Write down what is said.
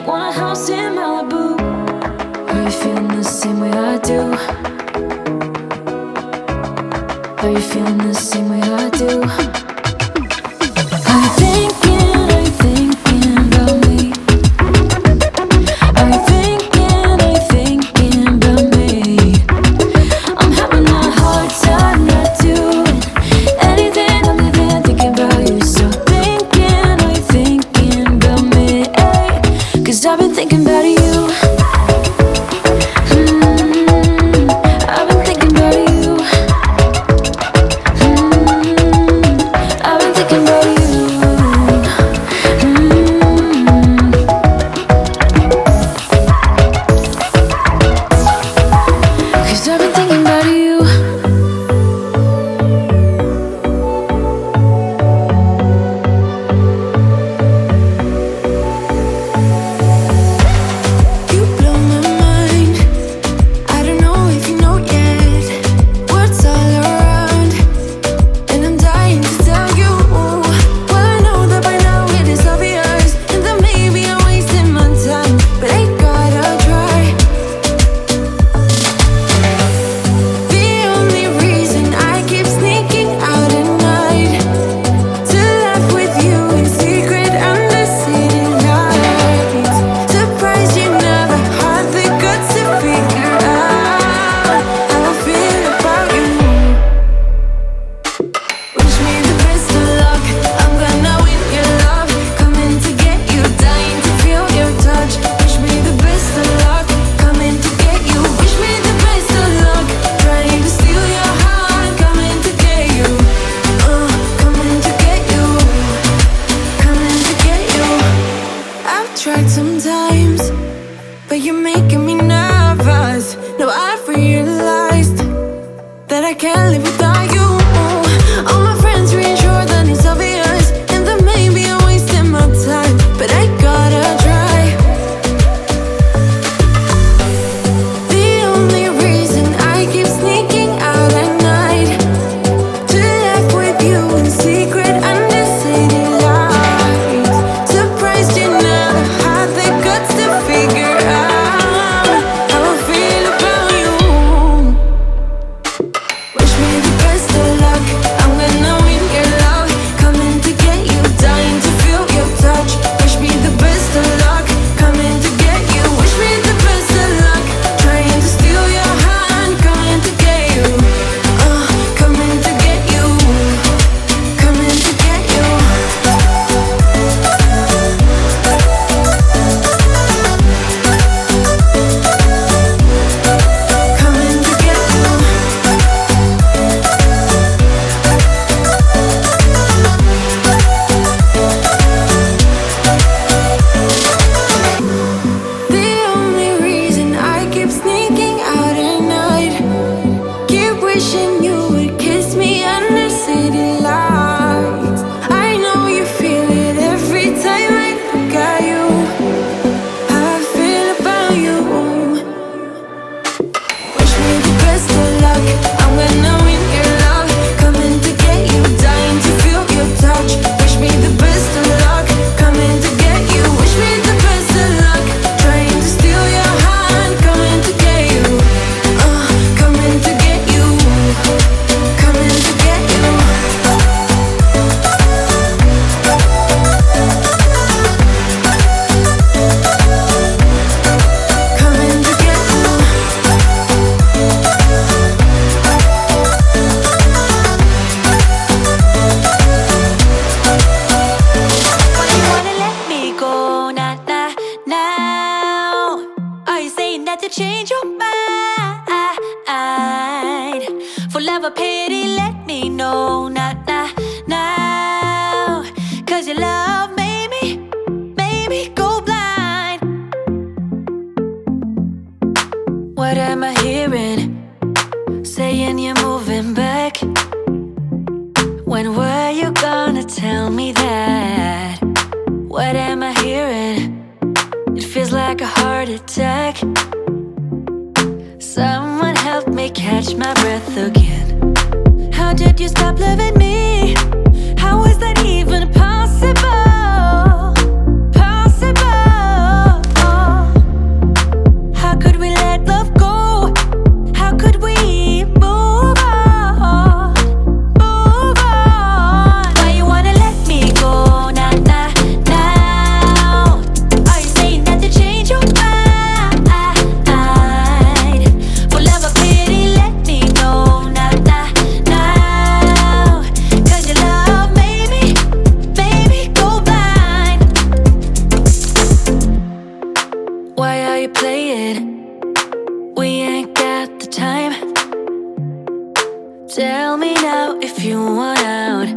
want a house in Malibu. Are you feeling the same way I do? Are you feeling the same way I do? Are you thinking about me? Are you thinking about me? I'm having a hard time not doing anything other than thinking about you. So are you thinking about me? Cause I've been thinking about you. I've been thinking about you. I've been thinking about you. Cause I've been thinking about you. You blow my mind. I don't know if you know yet. Words all around, and I'm dying to tell you. Well, I know that by now it is obvious, and that maybe I'm wasting my time, but I gotta try. The only reason I keep sneaking out at night to laugh with you in secret under city lights. Surprised you never had the guts to figure out how I feel about you. Wish me the best of luck. I'm gonna win your love. Coming to get you, dying to feel your touch. Wish me the best of luck. Coming to get you. Wish me the best of luck. Trying to steal your heart. Coming to get you. Coming to get you. Coming to get you. I've tried sometimes, but you're making me nervous. Now I've realized that I can't live without you. All my friends reassure that it's obvious, and that maybe I'm wasting my time, but I gotta try. The only reason I keep sneaking out at night to laugh with you in secret under city lights. Surprised you never had the guts to figure out how I feel about you. Wish me the best of luck. I'm gonna win your love. Coming to get you, dying to feel your touch. Wish me the best of luck. Coming to get you. Wish me the best of luck. Trying to steal your hand. Coming to get you. Coming to get you. Coming to get you. Coming to get you. The only reason I keep sneaking out at night, keep wishing you would kiss me under city lights. I know you feel it every time I look at you. How I feel about you. Wish me the best of luck. I'm gonna win your love. Coming to get you, dying to feel your touch. Wish me the best of luck. Coming to get you. Wish me the best of luck. Trying to steal your hand. Coming to get you. Coming to get you. Coming to get you. Coming to get you. Why you wanna let me go now? Are you saying that to change your mind? For love or pity, let me know now. Cause your love made me go blind. What am I hearing? Saying you're moving back. When were you gonna tell me that? What am I hearing? It feels like a heart attack. Someone help me catch my breath again. How did you stop loving me? How is that even possible? replay it. We ain't got the time. Tell me now if you want out.